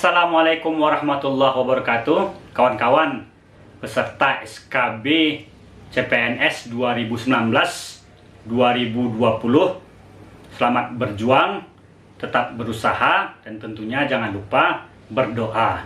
Assalamualaikum warahmatullahi wabarakatuh. Kawan-kawan peserta SKB CPNS 2019-2020, selamat berjuang, tetap berusaha, dan tentunya jangan lupa berdoa.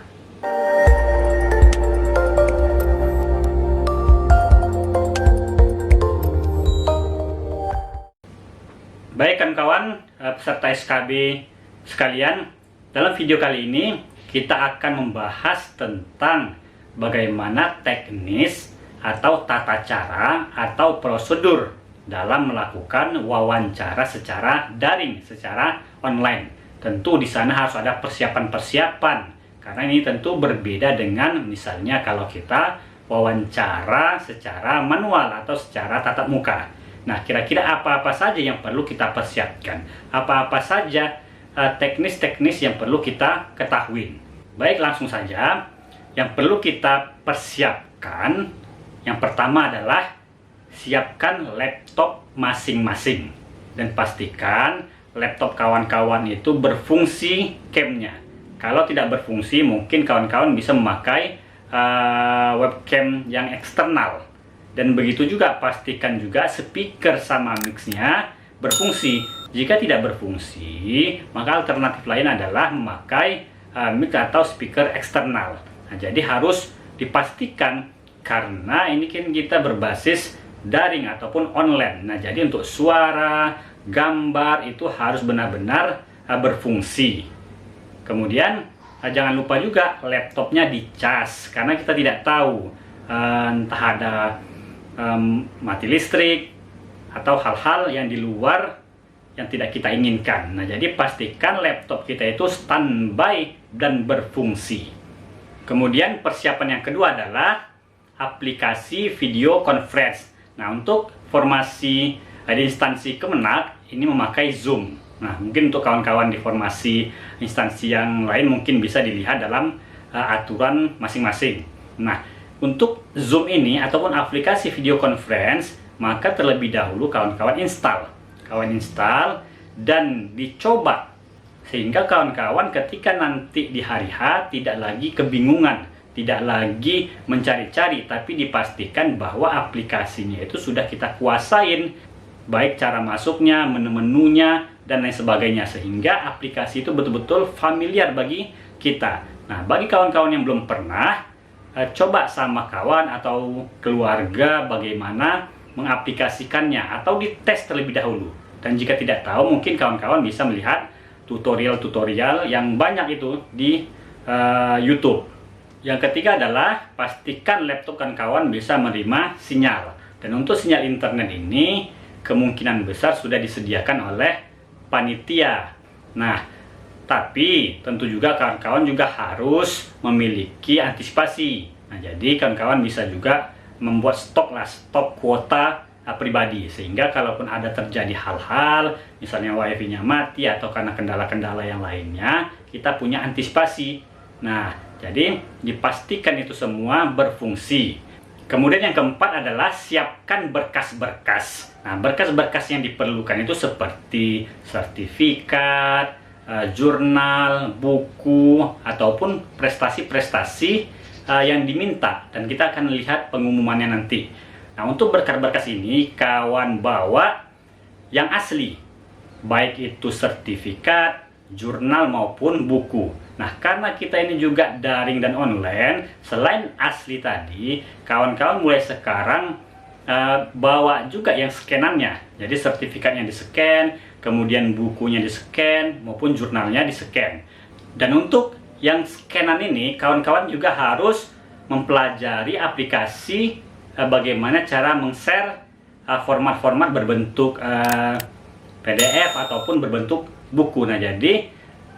Baik kawan-kawan peserta SKB sekalian, dalam video kali ini kita akan membahas tentang bagaimana teknis atau tata cara atau prosedur dalam melakukan wawancara secara daring, secara online. Tentu di sana harus ada persiapan-persiapan, karena ini tentu berbeda dengan misalnya kalau kita wawancara secara manual atau secara tatap muka. Nah, kira-kira apa-apa saja yang perlu kita persiapkan? Apa-apa saja teknis-teknis yang perlu kita ketahui? Baik, langsung saja. Yang perlu kita persiapkan, yang pertama adalah siapkan laptop masing-masing. Dan pastikan laptop kawan-kawan itu berfungsi cam-nya. Kalau tidak berfungsi, mungkin kawan-kawan bisa memakai webcam yang eksternal. Dan begitu juga pastikan juga speaker sama mix-nya berfungsi. Jika tidak berfungsi, maka alternatif lain adalah memakai mic atau speaker eksternal. Nah, jadi harus dipastikan, karena ini kan kita berbasis daring ataupun online. Nah, jadi untuk suara, gambar itu harus benar-benar berfungsi. Kemudian jangan lupa juga laptopnya dicas, karena kita tidak tahu entah ada mati listrik atau hal-hal yang di luar yang tidak kita inginkan. Nah, jadi pastikan laptop kita itu standby dan berfungsi. Kemudian persiapan yang kedua adalah aplikasi video conference. Nah, untuk formasi di instansi Kemenak ini memakai Zoom. Nah, mungkin untuk kawan-kawan di formasi instansi yang lain mungkin bisa dilihat dalam aturan masing-masing. Nah, untuk Zoom ini ataupun aplikasi video conference, maka terlebih dahulu kawan-kawan install dan dicoba, sehingga kawan-kawan ketika nanti di hari H tidak lagi kebingungan, tidak lagi mencari-cari, tapi dipastikan bahwa aplikasinya itu sudah kita kuasain, baik cara masuknya, menu-menunya, dan lain sebagainya, sehingga aplikasi itu betul-betul familiar bagi kita. Nah, bagi kawan-kawan yang belum pernah, coba sama kawan atau keluarga bagaimana mengaplikasikannya, atau dites terlebih dahulu. Dan jika tidak tahu, mungkin kawan-kawan bisa melihat tutorial-tutorial yang banyak itu di YouTube. Yang ketiga adalah pastikan laptop kawan-kawan bisa menerima sinyal. Dan untuk sinyal internet ini kemungkinan besar sudah disediakan oleh panitia. Nah, tapi tentu juga kawan-kawan juga harus memiliki antisipasi. Nah, jadi kawan-kawan bisa juga membuat stok kuota pribadi, sehingga kalaupun ada terjadi hal-hal, misalnya wifi-nya mati atau karena kendala-kendala yang lainnya, kita punya antisipasi. Nah, jadi dipastikan itu semua berfungsi. Kemudian yang keempat adalah siapkan berkas-berkas. Nah, berkas-berkas yang diperlukan itu seperti sertifikat, jurnal, buku, ataupun prestasi-prestasi yang diminta, dan kita akan lihat pengumumannya nanti. Nah, untuk berkas-berkas ini kawan bawa yang asli, baik itu sertifikat, jurnal maupun buku. Nah, karena kita ini juga daring dan online, selain asli tadi, kawan-kawan mulai sekarang bawa juga yang scanannya. Jadi sertifikatnya di-scan, kemudian bukunya di-scan, maupun jurnalnya di-scan. Dan untuk yang scanan ini, kawan-kawan juga harus mempelajari aplikasi bagaimana cara meng-share format-format berbentuk PDF ataupun berbentuk buku. Nah, jadi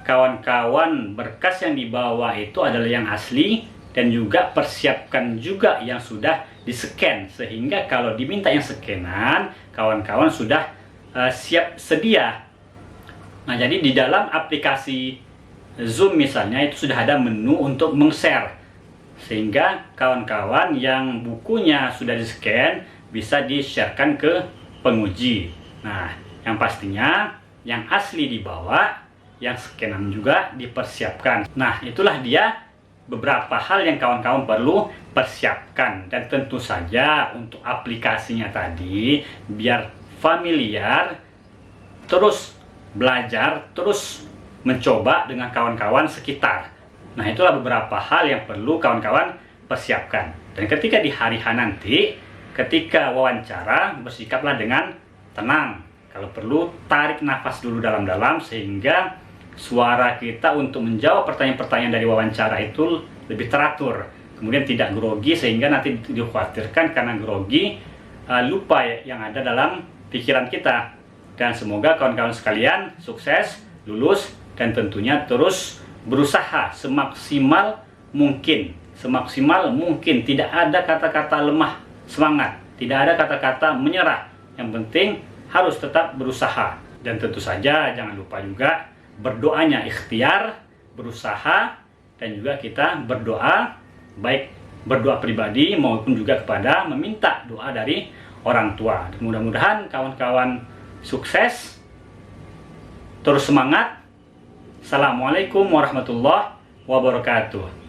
kawan-kawan berkas yang dibawa itu adalah yang asli, dan juga persiapkan juga yang sudah di-scan, sehingga kalau diminta yang scanan, kawan-kawan sudah siap sedia. Nah, jadi di dalam aplikasi Zoom misalnya itu sudah ada menu untuk meng-share, sehingga kawan-kawan yang bukunya sudah di-scan bisa di-sharekan ke penguji. Nah, yang pastinya yang asli dibawa, yang skenan juga dipersiapkan. Nah, itulah dia beberapa hal yang kawan-kawan perlu persiapkan. Dan tentu saja untuk aplikasinya tadi, biar familiar, terus belajar, terus mencoba dengan kawan-kawan sekitar. Nah, itulah beberapa hal yang perlu kawan-kawan persiapkan. Dan ketika di hari H nanti, ketika wawancara, bersikaplah dengan tenang. Kalau perlu, tarik nafas dulu dalam-dalam sehingga suara kita untuk menjawab pertanyaan-pertanyaan dari wawancara itu lebih teratur. Kemudian tidak grogi sehingga nanti dikhawatirkan karena grogi lupa yang ada dalam pikiran kita. Dan semoga kawan-kawan sekalian sukses, lulus, dan tentunya terus berusaha semaksimal mungkin. Semaksimal mungkin, tidak ada kata-kata lemah semangat, tidak ada kata-kata menyerah. Yang penting harus tetap berusaha. Dan tentu saja jangan lupa juga berdoanya ikhtiar, berusaha, dan juga kita berdoa, baik berdoa pribadi maupun juga kepada meminta doa dari orang tua. Dan mudah-mudahan kawan-kawan sukses, terus semangat. Assalamualaikum warahmatullahi wabarakatuh.